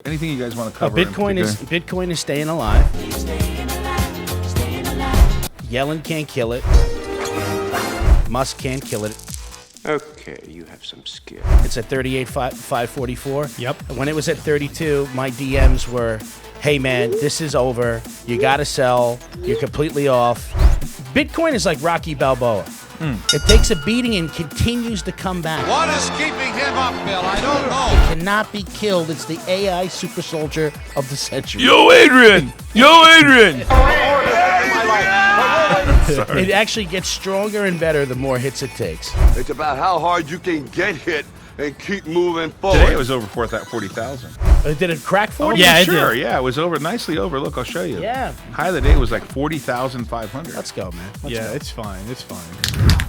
Anything you guys want to cover? Bitcoin is staying alive. Yellen can't kill it. Musk can't kill it. Okay, you have some skill. It's at 38,544. Yep. When it was at 32, my DMs were, hey man, this is over. You got to sell. You're completely off. Bitcoin is like Rocky Balboa. It takes a beating and continues to come back. What is keeping him up, Bill? I don't know. It cannot be killed. It's the AI super soldier of the century. Yo, Adrian! It actually gets stronger and better the more hits it takes. It's about how hard you can get hit and keep moving forward. Today it was over 40,000. Did it crack 40? Yeah, it Sure, did. yeah, it was over, nicely over. Look, I'll show you. Yeah. High of the day was like 40,500. Let's go, man. It's fine. It's fine.